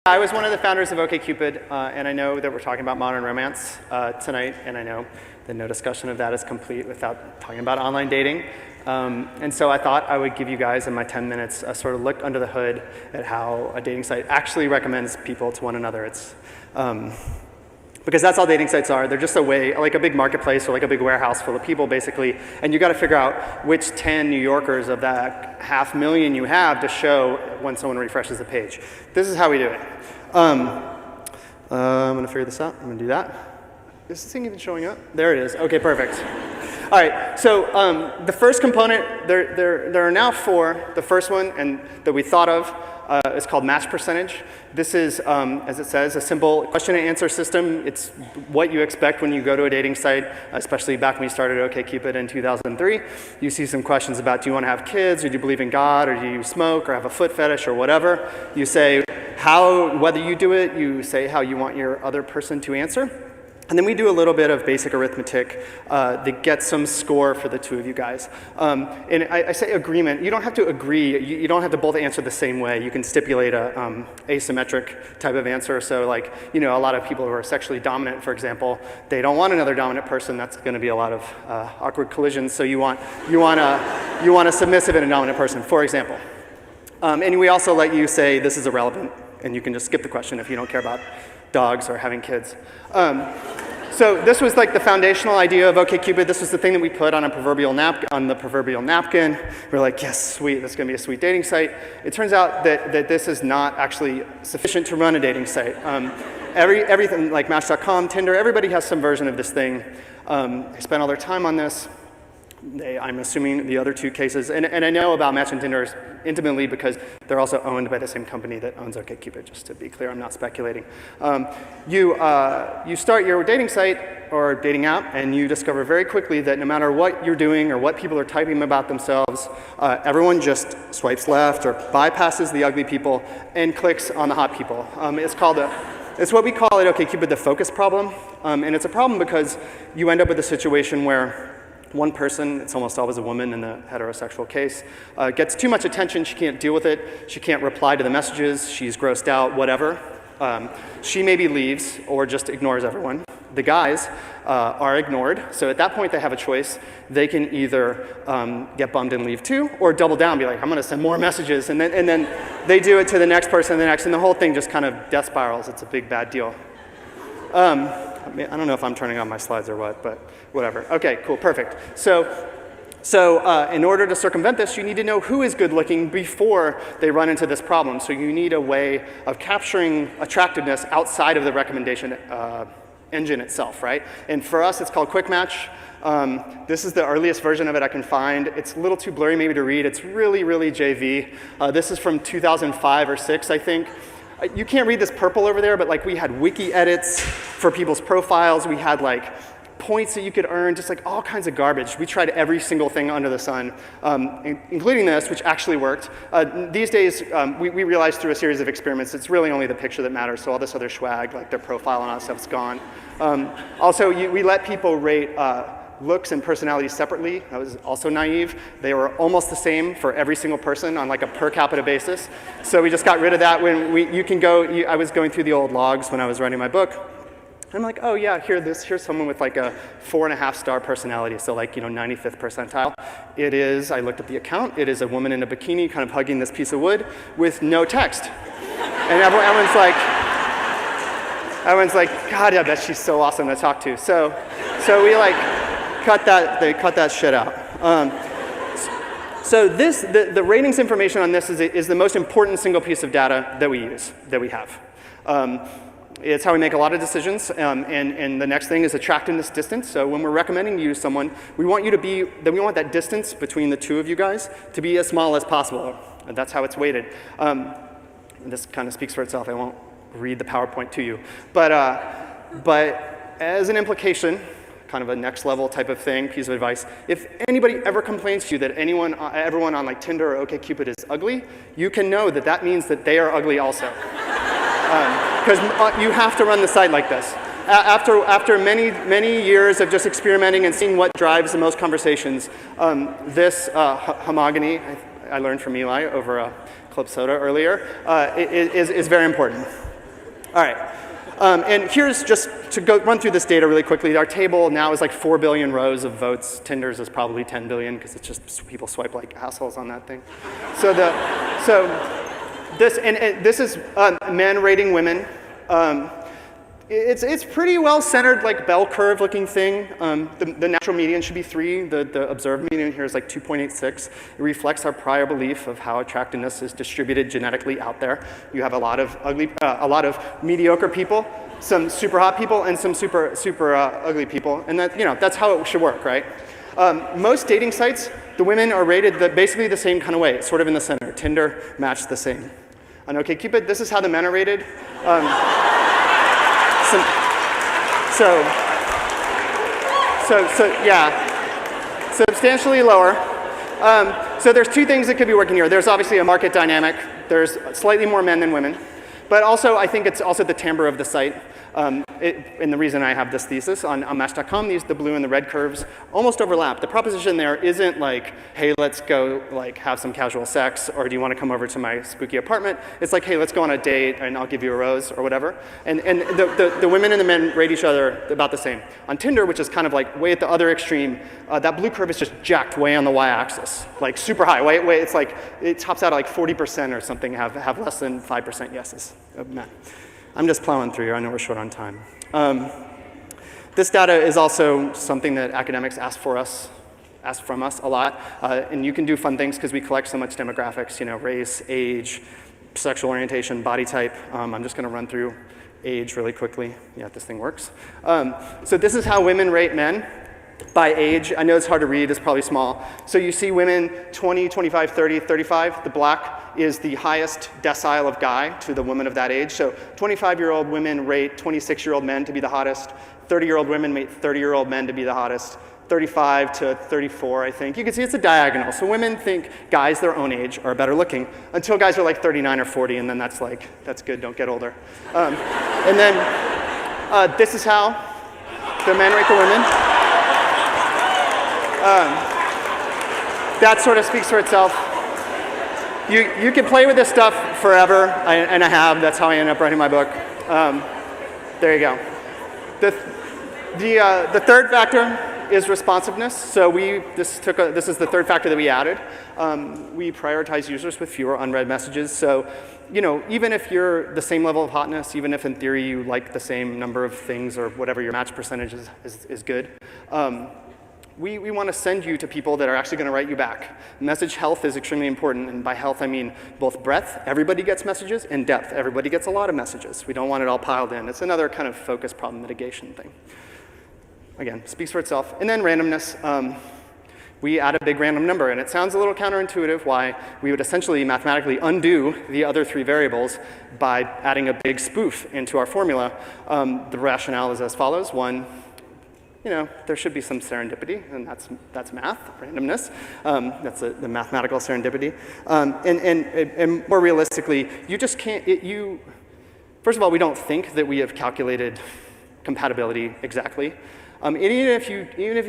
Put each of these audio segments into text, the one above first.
I was one of the founders of OkCupid, and I know that we're talking about modern romance tonight, and I know that no discussion of that is complete without talking about online dating. And so I thought I would give you guys in my 10 minutes a sort of look under the hood at how a dating site actually recommends people to one another. It's because that's all dating sites are. They're just a way, like a big marketplace or like a big warehouse full of people, basically. And you got to figure out which 10 New Yorkers of that 500,000 you have to show when someone refreshes the page. This is how we do it. I'm going to figure this out. I'm going to do that. Is this thing even showing up? There it is. OK, perfect. All right, so the first component, there are now 4. The first one and that we thought of is called match percentage. This is, as it says, a simple question and answer system. It's what you expect when you go to a dating site, especially back when we started OkCupid in 2003. You see some questions about, do you want to have kids, or do you believe in God, or do you smoke, or have a foot fetish, or whatever. You say whether you do it, you say how you want your other person to answer. And then we do a little bit of basic arithmetic that gets some score for the two of you guys. And I say agreement. You don't have to agree. You don't have to both answer the same way. You can stipulate a asymmetric type of answer. So like, a lot of people who are sexually dominant, for example, they don't want another dominant person. That's going to be a lot of awkward collisions. So you want a submissive and a dominant person, for example. And we also let you say this is irrelevant, and you can just skip the question if you don't care about dogs or having kids. So this was like the foundational idea of OkCupid. This was the thing that we put on the proverbial napkin. We're like, yes, sweet, this is going to be a sweet dating site. It turns out that this is not actually sufficient to run a dating site. Everything like Match.com, Tinder, everybody has some version of this thing. They spend all their time on this. I'm assuming the other 2 cases, and I know about Match and Tinder intimately because they're also owned by the same company that owns OkCupid, just to be clear, I'm not speculating. You start your dating site or dating app, and you discover very quickly that no matter what you're doing or what people are typing about themselves, everyone just swipes left or bypasses the ugly people and clicks on the hot people. It's what we call at OkCupid the focus problem, and it's a problem because you end up with a situation where one person, it's almost always a woman in the heterosexual case, gets too much attention, she can't deal with it, she can't reply to the messages, she's grossed out, whatever. She maybe leaves or just ignores everyone. The guys are ignored, so at that point they have a choice. They can either get bummed and leave too, or double down, be like, I'm gonna send more messages, and then they do it to the next person, and the next, and the whole thing just kind of death spirals. It's a big bad deal. I don't know if I'm turning on my slides or what, but whatever. Okay, cool, perfect. So in order to circumvent this, you need to know who is good looking before they run into this problem. So you need a way of capturing attractiveness outside of the recommendation engine itself, right? And for us, it's called Quick Match. This is the earliest version of it I can find. It's a little too blurry maybe to read. It's really, really JV. This is from 2005 or 6, I think. You can't read this purple over there, but like we had wiki edits for people's profiles. We had like points that you could earn, just like all kinds of garbage. We tried every single thing under the sun, including this, which actually worked. These days, we realized through a series of experiments, it's really only the picture that matters. So all this other swag, like their profile and all that stuff's gone. Also, we let people rate looks and personality separately. That was also naive. They were almost the same for every single person on like a per capita basis. So we just got rid of that. I was going through the old logs when I was writing my book. I'm like, oh yeah, here's someone with like a 4.5-star personality, so like 95th percentile. It is, I looked at the account, it is a woman in a bikini kind of hugging this piece of wood with no text. And everyone's like, God, I bet she's so awesome to talk to. So we like, they cut that shit out. So the ratings information on this is the most important single piece of data that we have. It's how we make a lot of decisions, and the next thing is attractiveness distance. So when we're recommending you to someone, we want that distance between the two of you guys to be as small as possible. And that's how it's weighted. This kind of speaks for itself. I won't read the PowerPoint to you, but as an implication, kind of a next level type of thing, piece of advice. If anybody ever complains to you that everyone on like Tinder or OkCupid is ugly, you can know that means that they are ugly also. Because you have to run the site like this. After many years of just experimenting and seeing what drives the most conversations, this homogeny, I learned from Eli over a club soda earlier, is very important. All right. And here's just to go run through this data really quickly. Our table now is like 4 billion rows of votes. Tinder's is probably 10 billion because it's just people swipe like assholes on that thing. So this is men rating women. It's pretty well centered, like bell curve looking thing. The natural median should be 3. The observed median here is like 2.86. It reflects our prior belief of how attractiveness is distributed genetically out there. You have a lot of mediocre people, some super hot people, and some super ugly people, and that's how it should work, right? Most dating sites, the women are rated basically the same kind of way, sort of in the center. Tinder matched the same. On OkCupid, this is how the men are rated. Yeah, substantially lower. So there's 2 things that could be working here. There's obviously a market dynamic. There's slightly more men than women. But also, I think it's also the timbre of the site. And the reason I have this thesis on Match.com, the blue and the red curves almost overlap. The proposition there isn't like, hey, let's go like have some casual sex, or do you want to come over to my spooky apartment? It's like, hey, let's go on a date and I'll give you a rose or whatever. And the women and the men rate each other about the same. On Tinder, which is kind of like way at the other extreme, that blue curve is just jacked way on the y-axis, like super high. Way it's like it tops out at like 40% or something have less than 5% yeses of men. I'm just plowing through here. I know we're short on time. This data is also something that academics ask from us a lot. And you can do fun things because we collect so much demographics, race, age, sexual orientation, body type. I'm just going to run through age really quickly. Yeah, this thing works. So this is how women rate men by age. I know it's hard to read. It's probably small. So you see women 20, 25, 30, 35. The black is the highest decile of guy to the woman of that age. So 25-year-old women rate 26-year-old men to be the hottest. 30-year-old women rate 30-year-old men to be the hottest. 35 to 34, I think. You can see it's a diagonal. So women think guys their own age are better looking until guys are like 39 or 40, and then that's good, don't get older. And then this is how the men rate the women. That sort of speaks for itself. You can play with this stuff forever, and I have. That's how I ended up writing my book. There you go. The third factor is responsiveness. So this is the third factor that we added. We prioritize users with fewer unread messages. So, even if you're the same level of hotness, even if in theory you like the same number of things or whatever your match percentage is good, we want to send you to people that are actually going to write you back. Message health is extremely important, and by health I mean both breadth, everybody gets messages, and depth, everybody gets a lot of messages. We don't want it all piled in. It's another kind of focus problem mitigation thing. Again, speaks for itself. And then randomness. We add a big random number, and it sounds a little counterintuitive why we would essentially mathematically undo the other 3 variables by adding a big spoof into our formula. The rationale is as follows. 1, there should be some serendipity, and that's math, randomness. That's the mathematical serendipity. And more realistically, you just can't, first of all, we don't think that we have calculated compatibility exactly. And even if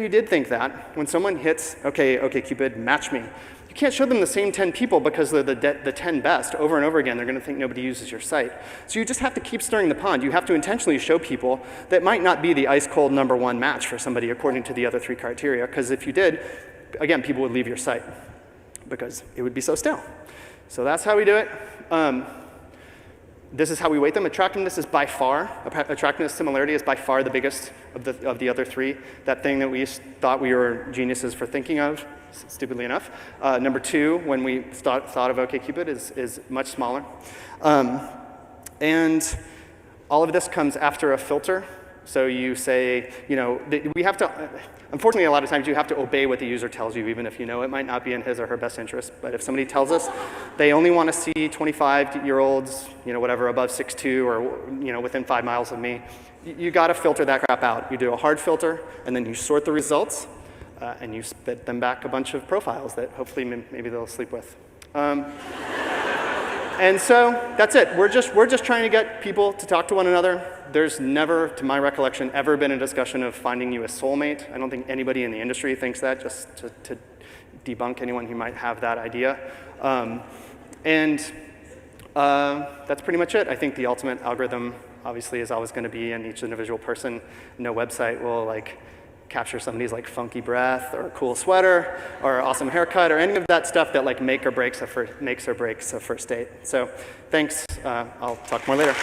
you did think that, when someone hits, OkCupid, match me, you can't show them the same 10 people because they're the 10 best over and over again. They're going to think nobody uses your site. So you just have to keep stirring the pond. You have to intentionally show people that might not be the ice-cold #1 match for somebody according to the other 3 criteria, because if you did, again, people would leave your site because it would be so stale. So that's how we do it. This is how we weight them. Attractiveness is by far, attractiveness similarity is by far the biggest of the other 3. That thing that we thought we were geniuses for thinking of, stupidly enough. Number 2, when we thought of OkCupid, is much smaller. And all of this comes after a filter. So you say, we have to, unfortunately, a lot of times you have to obey what the user tells you, even if you know it might not be in his or her best interest. But if somebody tells us they only want to see 25-year-olds, whatever, above 6'2", or, within 5 miles of me, you got to filter that crap out. You do a hard filter, and then you sort the results, and you spit them back a bunch of profiles that hopefully maybe they'll sleep with. And so that's it. We're just trying to get people to talk to one another. There's never, to my recollection, ever been a discussion of finding you a soulmate. I don't think anybody in the industry thinks that, just to debunk anyone who might have that idea. That's pretty much it. I think the ultimate algorithm obviously is always going to be in each individual person. No website will like capture somebody's like funky breath or cool sweater or awesome haircut or any of that stuff that like makes or breaks a first date. So thanks. I'll talk more later.